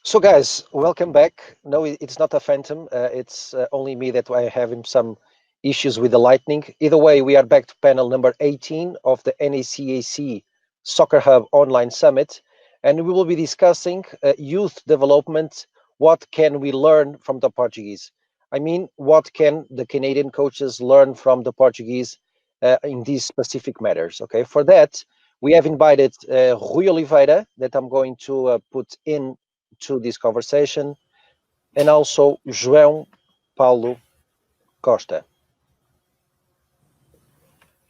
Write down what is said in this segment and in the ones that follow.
So, guys, welcome back. No, it's not a phantom. It's only me that I having some issues with the lightning. Either way, we are back to panel number 18 of the NACAC Soccer Hub Online Summit, and we will be discussing youth development. What can we learn from the Portuguese? I mean, what can the Canadian coaches learn from the Portuguese in these specific matters? Okay, for that, we have invited Rui Oliveira, that I'm going to put in to this conversation, and also João Paulo Costa.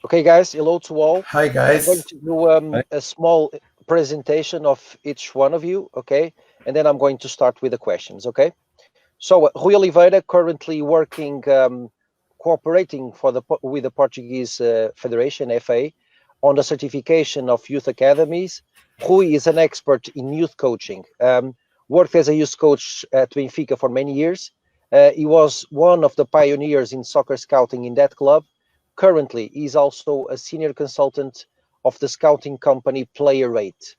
Okay, guys, hello to all. Hi, I'm going guys. to do a small presentation of each one of you, okay? And then I'm going to start with the questions, okay? So, Rui Oliveira, currently working, cooperating with the Portuguese Federation, FA, on the certification of youth academies. Rui is an expert in youth coaching. Worked as a youth coach at Benfica for many years. He was one of the pioneers in soccer scouting in that club. Currently, he is also a senior consultant of the scouting company Player Rate.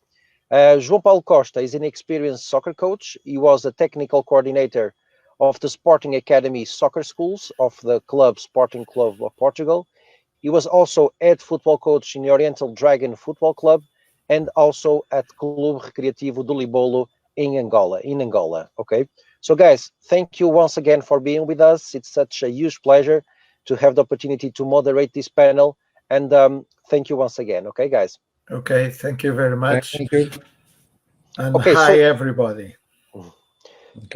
João Paulo Costa is an experienced soccer coach. He was a technical coordinator of the Sporting Academy soccer schools of the club Sporting Club of Portugal. He was also head football coach in the Oriental Dragon Football Club and also at Clube Recreativo do Libolo in Angola. Okay. So guys, thank you once again for being with us. It's such a huge pleasure to have the opportunity to moderate this panel. And thank you once again. Okay, guys. Okay, thank you very much. Thank you. And Okay, hi, so everybody.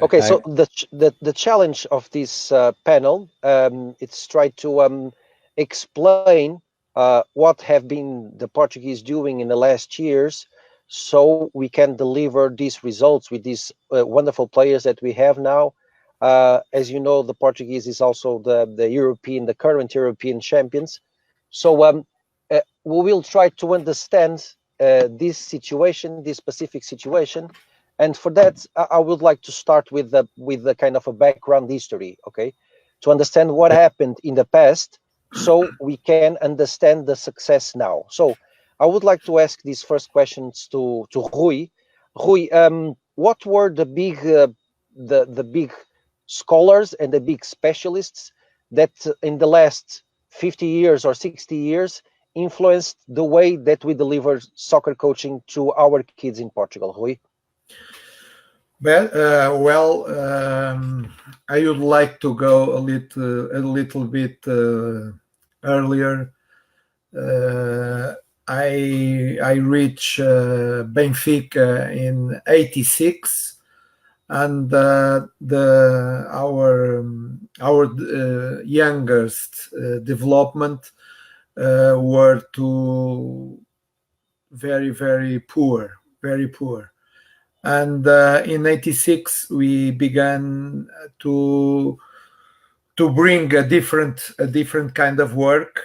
okay, Hi. so the challenge of this panel, it's try to explain what have been the Portuguese doing in the last years, so we can deliver these results with these wonderful players that we have now. As you know, the Portuguese is also the current European champions. So we will try to understand this situation, this specific situation, and for that, I would like to start with the kind of a background history, okay, to understand what happened in the past, so we can understand the success now. So I would like to ask these first questions to Rui. Rui, what were the big scholars and the big specialists that in the last 50 years or 60 years influenced the way that we deliver soccer coaching to our kids in Portugal, Rui? I would like to go a little bit earlier. I reached Benfica in '86, and our youngest development were to very poor, very poor. And in '86 we began to bring a different kind of work,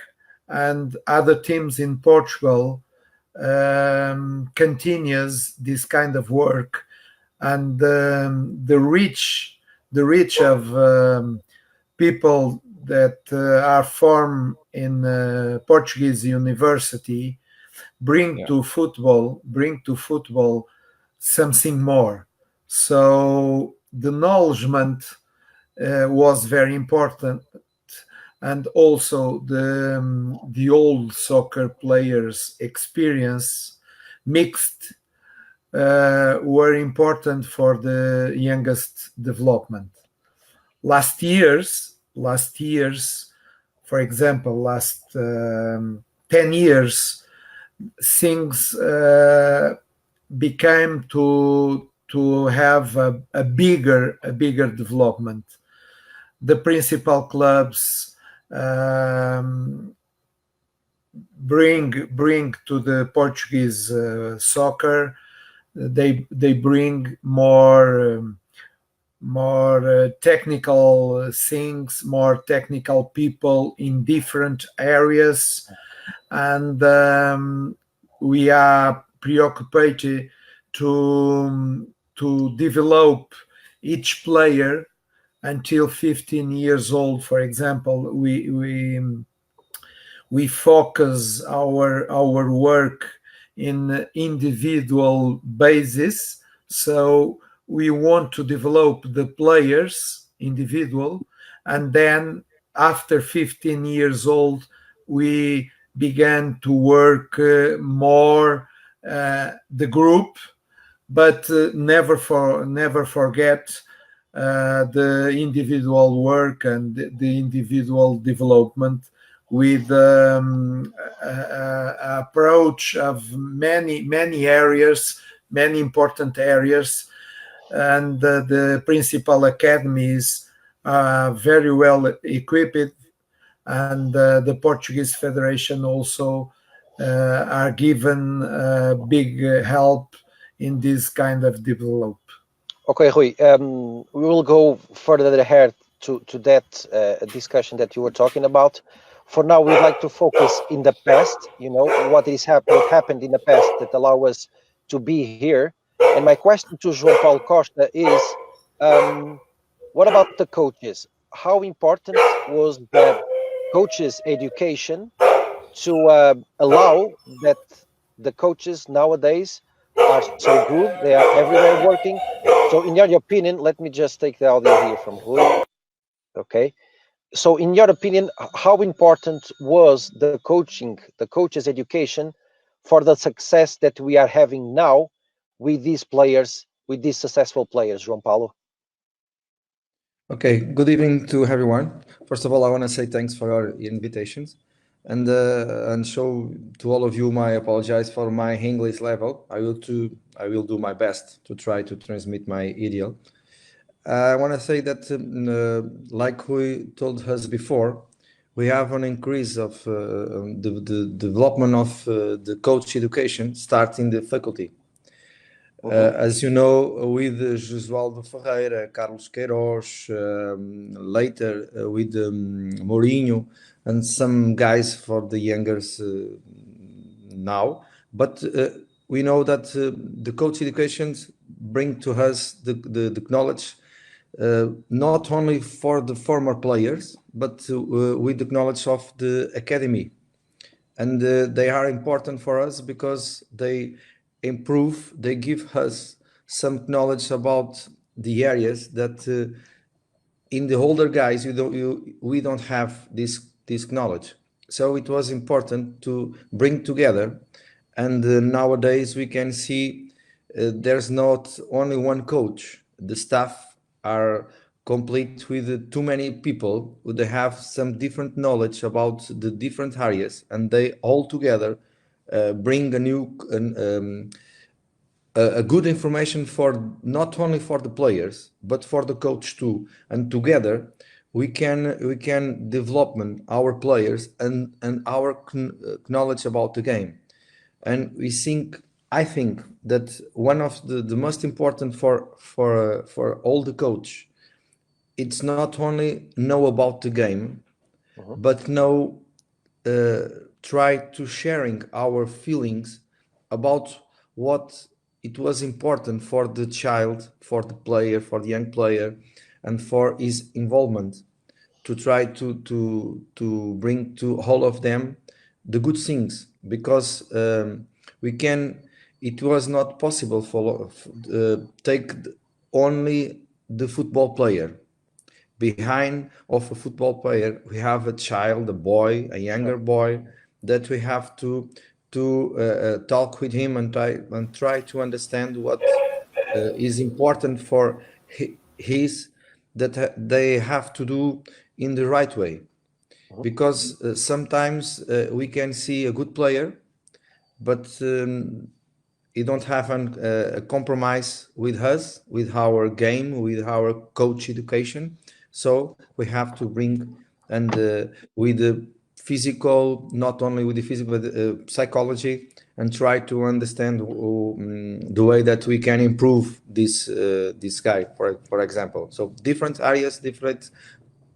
and other teams in Portugal continues this kind of work, and the reach of people that are formed in Portuguese university bring to football something more. So the acknowledgement was very important, and also the old soccer players' experience mixed were important for the youngest development. Last years, for example, last 10 years, things became to have a bigger development. The principal clubs bring to the Portuguese soccer. They bring more technical things, more technical people in different areas, and we are preoccupied to develop each player until 15 years old. For example, we focus our work in individual basis, so we want to develop the players individual, and then after 15 years old we began to work more the group, but never forget the individual work and the individual development with approach of many areas, many important areas, and the principal academies are very well equipped, and the Portuguese Federation also are given big help in this kind of development. Okay, Rui, we will go further ahead to that discussion that you were talking about. For now, we'd like to focus in the past, what happened in the past that allow us to be here. And my question to João Paulo Costa is, what about the coaches? How important was the coaches' education to allow that the coaches nowadays are so good, they are everywhere working? So in your opinion, let me just take the audio here from Rui. Okay. So in your opinion, how important was the coach's education for the success that we are having now with these players, with these successful players, João Paulo? Okay, good evening to everyone. First of all, I want to say thanks for your invitations, and show to all of you my apologize for my English level. I will do my best to try to transmit my ideal. I want to say that, like we told us before, we have an increase of the development of the coach education starting the faculty. As you know, with Josualdo Ferreira, Carlos Queiroz, later with Mourinho, and some guys for the youngers now. But we know that the coach educations bring to us the knowledge, not only for the former players, but with the knowledge of the academy. And they are important for us because they give us some knowledge about the areas that in the older guys we don't have this knowledge. So it was important to bring together, and nowadays we can see there's not only one coach. The staff are complete with too many people. They have some different knowledge about the different areas, and they all together bring a good information for not only for the players but for the coach too. And together we can develop our players and our knowledge about the game. And I think that one of the most important for all the coach, it's not only know about the game, but try to sharing our feelings about what it was important for the child, for the player, for the young player, and for his involvement, to try to bring to all of them the good things, because it was not possible for take only the football player. Behind of a football player, we have a child, a boy, a younger boy, that we have to talk with him and try to understand what is important for his, that they have to do in the right way. Because sometimes we can see a good player, but he don't have a compromise with us, with our game, with our coach education. So we have to bring, and with the physical, not only with the physical, but psychology, and try to understand the way that we can improve this guy, for example. So different areas, different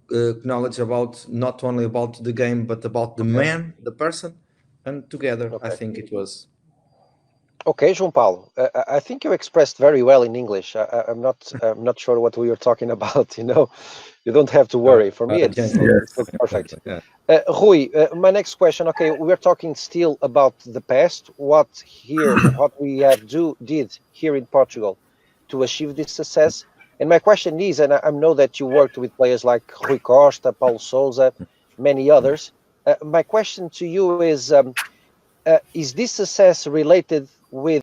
knowledge about not only about the game, but about the man, the person, and together, I think it was. Okay, João Paulo, I think you expressed very well in English. I'm not sure what we were talking about. You don't have to worry. For me, it's perfect. Yeah. Rui, my next question. Okay, we're talking still about the past. What we did here in Portugal. to achieve this success. And my question is, and I know that you worked with players like Rui Costa, Paulo Sousa, many others. My question to you is this success related with